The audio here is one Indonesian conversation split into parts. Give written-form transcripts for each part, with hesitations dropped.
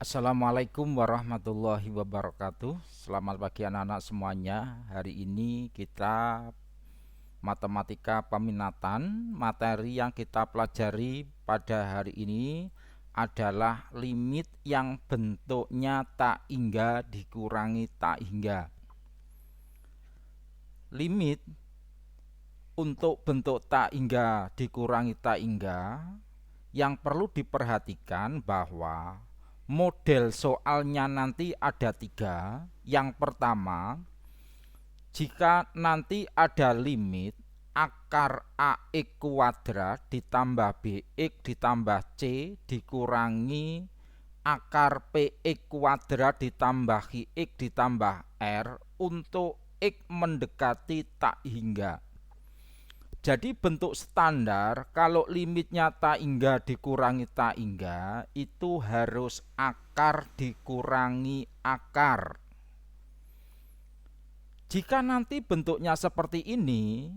Assalamualaikum warahmatullahi wabarakatuh. Selamat pagi anak-anak semuanya. Hari ini kita matematika peminatan. Materi yang kita pelajari pada hari ini adalah limit yang bentuknya tak hingga dikurangi tak hingga. Limit untuk bentuk tak hingga dikurangi tak hingga, yang perlu diperhatikan bahwa model soalnya nanti ada tiga. Yang pertama, jika nanti ada limit akar AX kuadrat ditambah BX ditambah C dikurangi akar PX kuadrat ditambah QX ditambah R untuk X mendekati tak hingga. Jadi bentuk standar kalau limitnya tak hingga dikurangi tak hingga itu harus akar dikurangi akar. Jika nanti bentuknya seperti ini,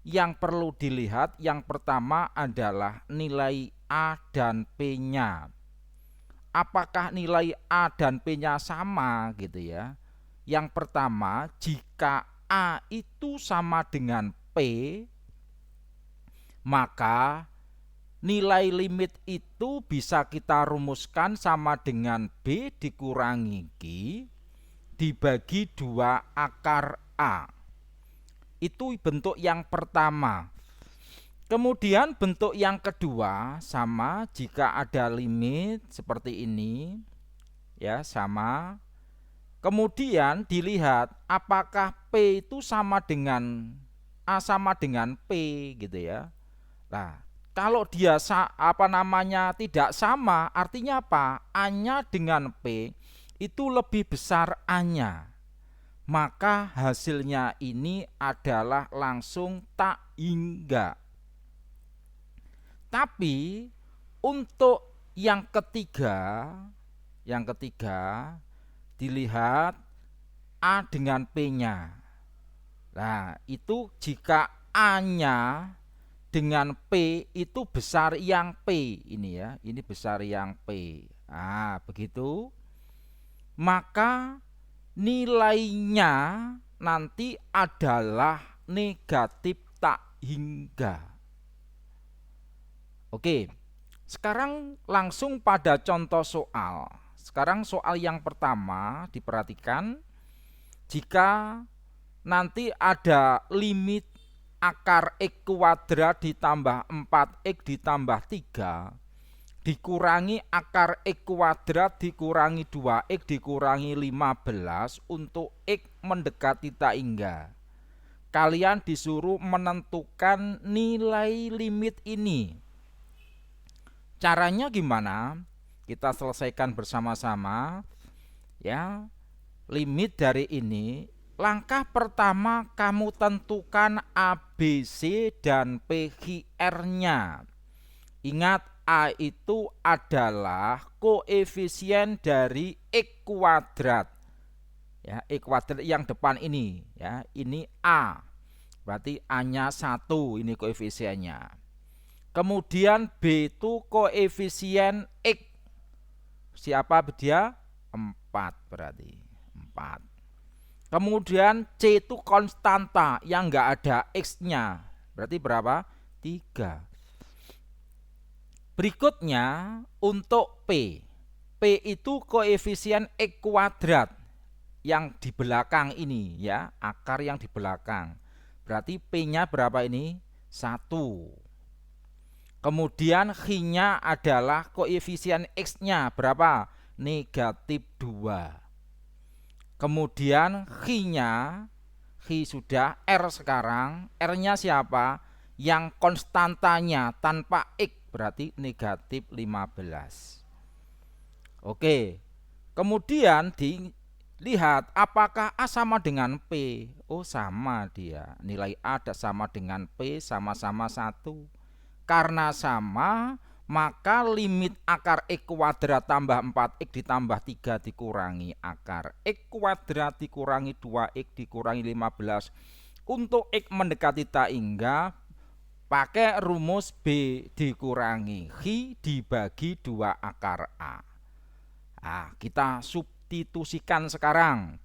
yang perlu dilihat yang pertama adalah nilai A dan P-nya. Apakah nilai A dan P-nya sama gitu ya? Yang pertama, jika A itu sama dengan P, maka nilai limit itu bisa kita rumuskan sama dengan B dikurangi Q dibagi 2 akar A. Itu bentuk yang pertama. Kemudian bentuk yang kedua sama, jika ada limit seperti ini ya, sama. Kemudian dilihat apakah P itu sama dengan A sama dengan P gitu ya. Nah, kalau dia tidak sama, artinya apa? A-nya dengan P itu lebih besar A-nya. Maka hasilnya ini adalah langsung tak hingga. Tapi untuk yang ketiga dilihat A dengan P-nya. Nah, itu jika A-nya dengan P itu besar yang P ini ya, ini besar yang P. Nah, begitu. Maka nilainya nanti adalah negatif tak hingga. Oke. Sekarang langsung pada contoh soal. Sekarang soal yang pertama diperhatikan, jika nanti ada limit akar X kuadrat ditambah 4X ditambah 3 dikurangi akar X kuadrat dikurangi 2X dikurangi 15 untuk X mendekati tak hingga. Kalian disuruh menentukan nilai limit ini. Caranya gimana? Kita selesaikan bersama-sama ya. Limit dari ini, langkah pertama kamu tentukan ABC dan PQR-nya. Ingat, A itu adalah koefisien dari X kuadrat. Ya, X kuadrat yang depan ini ya, ini A. Berarti A-nya 1, ini koefisiennya. Kemudian B itu koefisien X. Siapa dia? 4 berarti. 4. Kemudian C itu konstanta yang enggak ada X-nya. Berarti berapa? 3. Berikutnya untuk P. P itu koefisien X kuadrat yang di belakang ini ya, akar yang di belakang. Berarti P-nya berapa ini? 1. Kemudian Q-nya adalah koefisien X-nya berapa? Negatif 2. Kemudian Q-nya, Q sudah, R sekarang, R-nya siapa? Yang konstantanya tanpa X, berarti negatif 15. Oke, kemudian dilihat apakah A sama dengan P. Oh, sama dia, nilai A sama dengan P, sama-sama 1. Karena sama, maka limit akar X kuadrat tambah 4X ditambah 3 dikurangi akar X kuadrat dikurangi 2X dikurangi 15 untuk X mendekati tak hingga pakai rumus B dikurangi Q dibagi 2 akar A. Nah, kita substitusikan sekarang.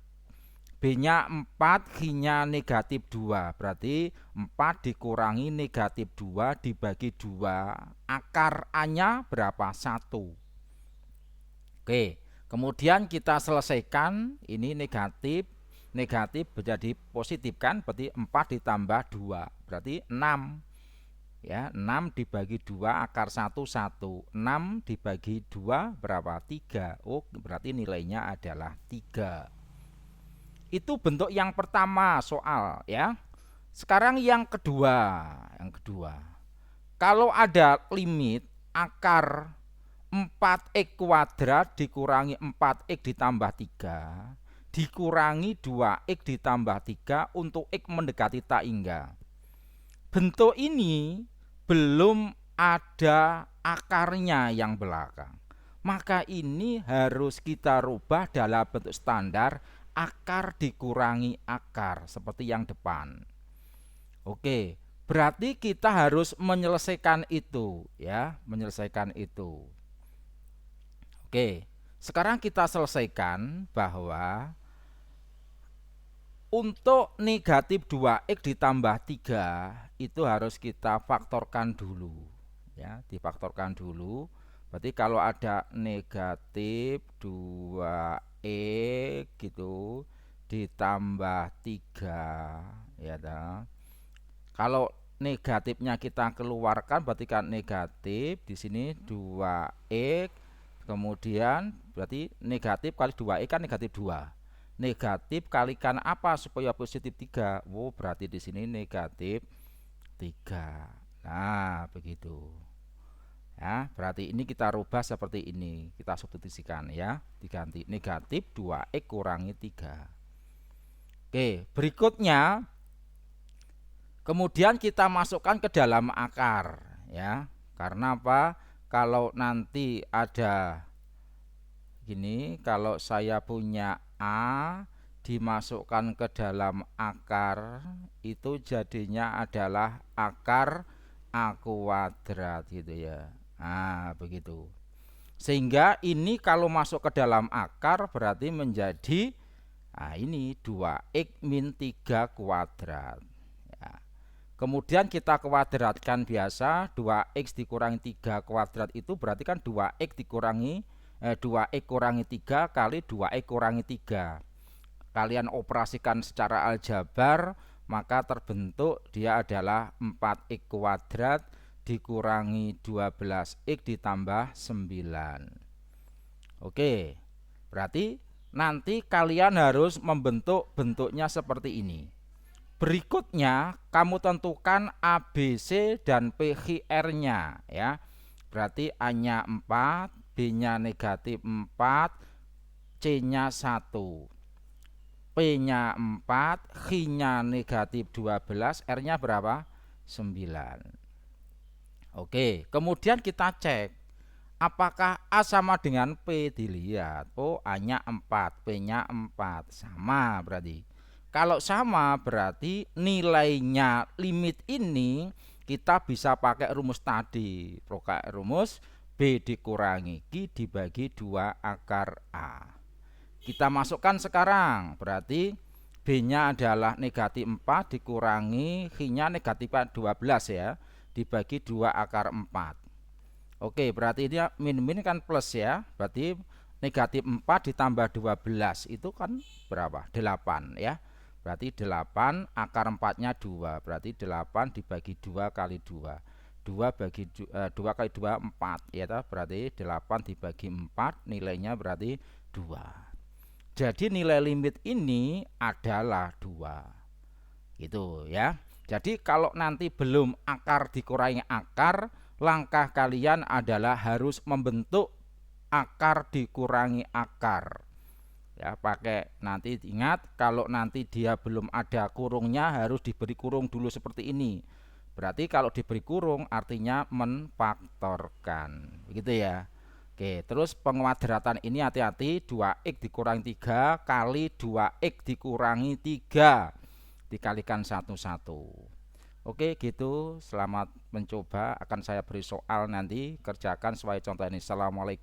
B-nya 4, Q-nya negatif 2. Berarti 4 dikurangi negatif 2 dibagi 2. Akar A-nya berapa? 1. Oke, kemudian kita selesaikan. Ini negatif, negatif menjadi positif kan? Berarti 4 ditambah 2. Berarti 6. Ya, 6 dibagi 2 akar 1 1. 6 dibagi 2 berapa? 3. Oh, berarti nilainya adalah 3. Itu bentuk yang pertama soal ya. Sekarang yang kedua. Kalau ada limit akar 4x kuadrat dikurangi 4x ditambah 3 dikurangi 2x ditambah 3 untuk x mendekati tak hingga. Bentuk ini belum ada akarnya yang belakang. Maka ini harus kita rubah dalam bentuk standar akar dikurangi akar seperti yang depan. Oke, berarti kita harus menyelesaikan itu ya, menyelesaikan itu. Oke, sekarang kita selesaikan bahwa untuk negatif 2x ditambah 3 itu harus kita faktorkan dulu ya, difaktorkan dulu. Berarti kalau ada negatif 2x gitu ditambah 3 ya dah. Kalau negatifnya kita keluarkan berarti kan negatif di sini 2x, kemudian berarti negatif kali 2x kan negatif 2. Negatif kalikan apa supaya positif 3? Oh, berarti di sini negatif 3. Nah, begitu. Ya, berarti ini kita rubah seperti ini. Kita substitusikan ya, diganti negatif 2x kurangi 3. Oke, berikutnya kemudian kita masukkan ke dalam akar ya. Karena apa? Kalau nanti ada gini, kalau saya punya A dimasukkan ke dalam akar itu jadinya adalah akar A kuadrat gitu ya. Nah, begitu. Sehingga ini kalau masuk ke dalam akar berarti menjadi ini 2x min 3 kuadrat ya. Kemudian kita kuadratkan biasa, 2x dikurangi 3 kuadrat itu berarti kan 2x dikurangi 2x kurangi 3 kali 2x kurangi 3. Kalian operasikan secara aljabar, maka terbentuk dia adalah 4x kuadrat dikurangi 12x ditambah 9. Oke, berarti nanti kalian harus membentuk bentuknya seperti ini. Berikutnya kamu tentukan ABC dan PQR-nya ya. Berarti A-nya 4, B-nya negatif 4, C-nya 1, P-nya 4, Q-nya negatif 12, R-nya berapa? 9. Oke, kemudian kita cek apakah A sama dengan P. Dilihat, oh A-nya 4, P-nya 4, sama berarti. Kalau sama berarti nilainya limit ini kita bisa pakai rumus tadi. Pakai rumus B dikurangi Q dibagi 2 akar A. Kita masukkan sekarang, berarti B-nya adalah negatif 4 dikurangi Q-nya negatif 12 ya, dibagi 2 akar 4. Oke, berarti dia min-min kan plus ya, berarti negatif 4 ditambah 12 itu kan berapa? 8 ya. Berarti 8 akar 4-nya 2, berarti 8 dibagi 2 kali 2. 2 kali 2 4 ya toh, berarti 8 dibagi 4 nilainya berarti 2. Jadi nilai limit ini adalah 2. Gitu ya. Jadi kalau nanti belum akar dikurangi akar, langkah kalian adalah harus membentuk akar dikurangi akar. Ya, pakai nanti ingat kalau nanti dia belum ada kurungnya harus diberi kurung dulu seperti ini. Berarti kalau diberi kurung artinya menfaktorkan. Begitu ya. Oke, terus penguadratan ini hati-hati, 2x dikurangi 3 kali 2x dikurangi 3 dikalikan 1 Oke, gitu. Selamat mencoba. Akan saya beri soal nanti, kerjakan sesuai contoh ini. Assalamualaikum.